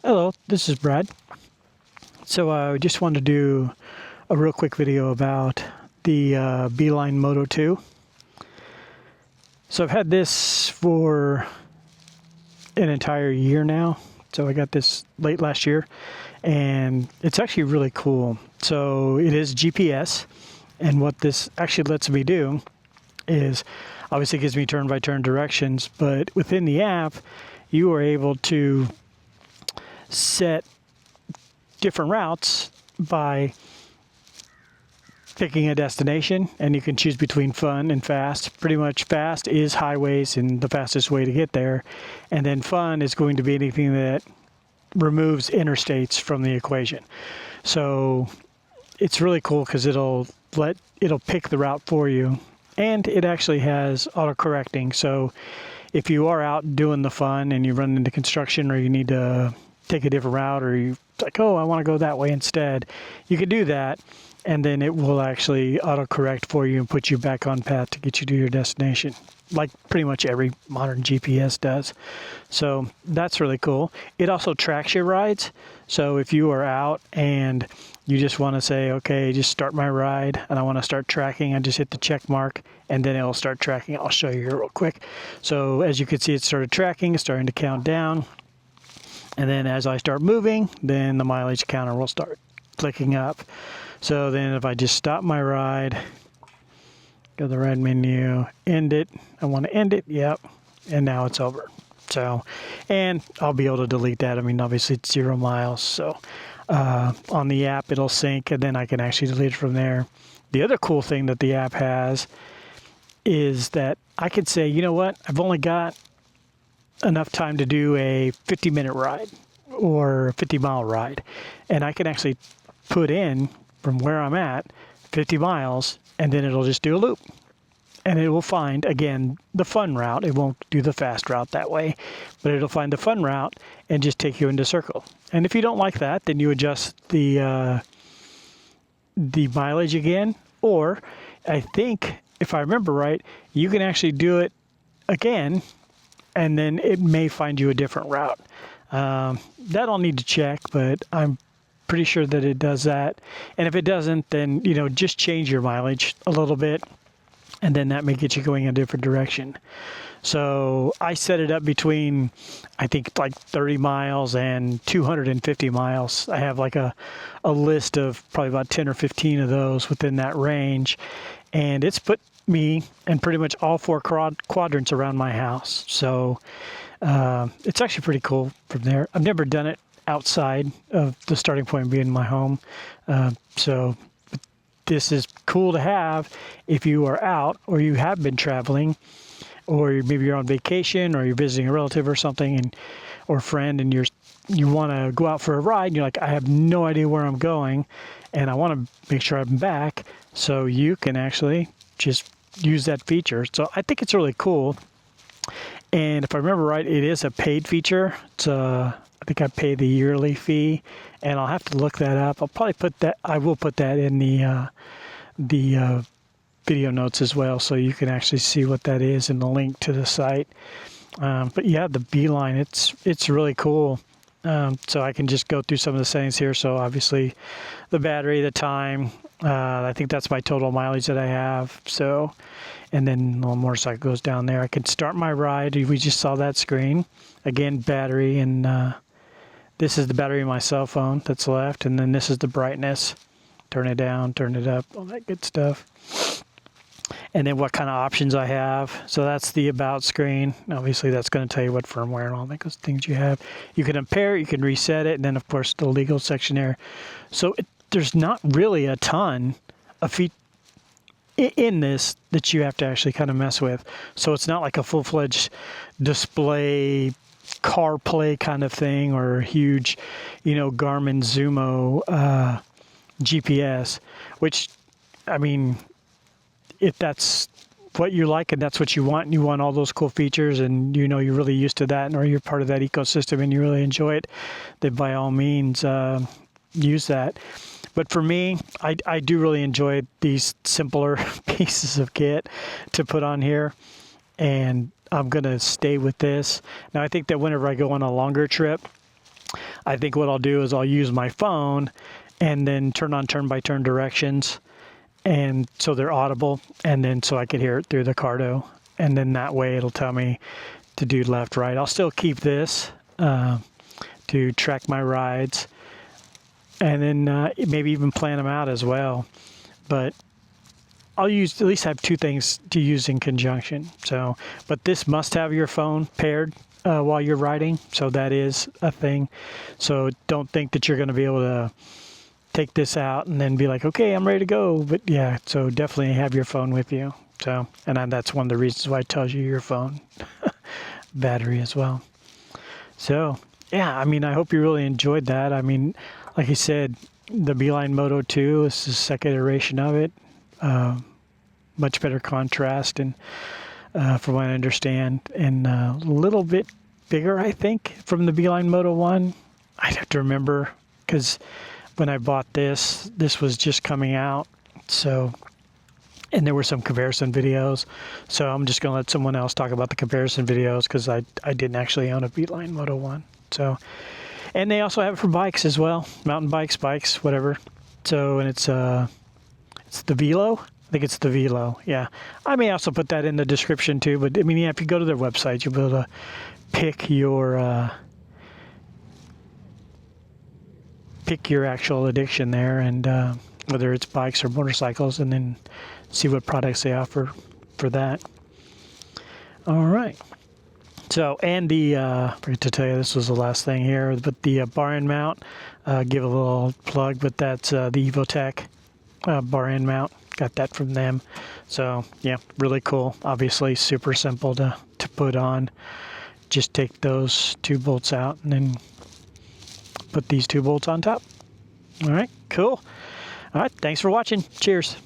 Hello, this is Brad. So I just wanted to do a real quick video about the Beeline Moto II. So I've had this for an entire year now. So I got this late last year, and it's actually really cool. So it is GPS, and what this actually lets me do is obviously it gives me turn-by-turn directions, but within the app, you are able to set different routes by picking a destination, and you can choose between fun and fast. Pretty much fast is highways and the fastest way to get there, and then fun is going to be anything that removes interstates from the equation. So it's really cool because it'll pick the route for you, and it actually has auto-correcting. So if you are out doing the fun and you run into construction, or you need to take a different route, or you like, oh, I want to go that way instead, you can do that, and then it will actually autocorrect for you and put you back on path to get you to your destination, like pretty much every modern GPS does. So that's really cool. It also tracks your rides. So if you are out and you just want to say, okay, just start my ride and I want to start tracking, I just hit the check mark and then it'll start tracking. I'll show you here real quick. So as you can see, it started tracking, it's starting to count down. And then as I start moving, then the mileage counter will start clicking up. So then if I just stop my ride, go to the ride menu, end it. I want to end it, yep. And now it's over. So, and I'll be able to delete that. I mean, obviously it's 0 miles. So on the app, it'll sync, and then I can actually delete it from there. The other cool thing that the app has is that I could say, you know what, I've only got enough time to do a 50-minute ride or a 50-mile ride, and I can actually put in from where I'm at 50 miles, and then it'll just do a loop, and it will find again the fun route. It won't do the fast route that way, but it'll find the fun route and just take you into a circle. And if you don't like that, then you adjust the mileage again, or I think if I remember right, you can actually do it again, and then it may find you a different route. That I'll need to check, but I'm pretty sure that it does that. And if it doesn't, then, you know, just change your mileage a little bit, and then that may get you going in a different direction. So I set it up between, I think, like 30 miles and 250 miles. I have like a list of probably about 10 or 15 of those within that range. And it's put me in pretty much all 4 quadrants around my house. So it's actually pretty cool from there. I've never done it outside of the starting point being my home. So this is cool to have if you are out, or you have been traveling, or maybe you're on vacation, or you're visiting a relative or something, and or friend, and you want to go out for a ride, and you're like, I have no idea where I'm going, and I want to make sure I'm back. So you can actually just use that feature. So I think it's really cool. And if I remember right, it is a paid feature. It's I think I pay the yearly fee, and I'll have to look that up. I'll probably put that. I will put that in the video notes as well, so you can actually see what that is and the link to the site. But yeah, the Beeline, it's really cool. So I can just go through some of the settings here. So obviously the battery, the time, I think that's my total mileage that I have. So, and then the motorcycle goes down there. I can start my ride. We just saw that screen. Again, battery, and this is the battery of my cell phone that's left. And then this is the brightness. Turn it down, turn it up, all that good stuff. And then what kind of options I have. So that's the about screen. Obviously that's going to tell you what firmware and all that those things you have. You can impair it, you can reset it, and then of course the legal section there. So there's not really a ton of features in this that you have to actually kind of mess with. So it's not like a full-fledged display CarPlay kind of thing, or a huge, you know, Garmin Zumo GPS, which, I mean, if that's what you like and that's what you want, and you want all those cool features, and you know you're really used to that, or you're part of that ecosystem and you really enjoy it, then by all means use that. But for me, I do really enjoy these simpler pieces of kit to put on here, and I'm going to stay with this. Now, I think that whenever I go on a longer trip, I think what I'll do is I'll use my phone and then turn on turn-by-turn directions, and so they're audible, and then so I can hear it through the Cardo, and then that way it'll tell me to do left, right. I'll still keep this to track my rides, and then maybe even plan them out as well. But I'll use at least have two things to use in conjunction. So, but this must have your phone paired while you're riding, so that is a thing. So don't think that you're going to be able to take this out and then be like, okay, I'm ready to go. But yeah, so definitely have your phone with you. So, and that's one of the reasons why it tells you your phone battery as well. So yeah, I mean, I hope you really enjoyed that. I mean, like I said, the Beeline Moto II is the second iteration of it. Much better contrast, and from what I understand, and a little bit bigger, I think, from the Beeline Moto 1. I'd have to remember, because when I bought this was just coming out, so, and there were some comparison videos, so I'm just gonna let someone else talk about the comparison videos, because I didn't actually own a Beeline Moto 1. So, and they also have it for bikes as well, mountain bikes, whatever. So, and it's the Velo. I think it's the Velo. Yeah, I may also put that in the description too. But I mean, yeah, if you go to their website, you'll be able to pick your actual addiction there, and whether it's bikes or motorcycles, and then see what products they offer for that. All right. So, and I forgot to tell you, this was the last thing here, but the bar end mount, give a little plug, but that's the Evotech bar end mount. Got that from them. So yeah, really cool. Obviously super simple to put on. Just take those two bolts out and then put these two bolts on top. All right, cool. All right, thanks for watching. Cheers.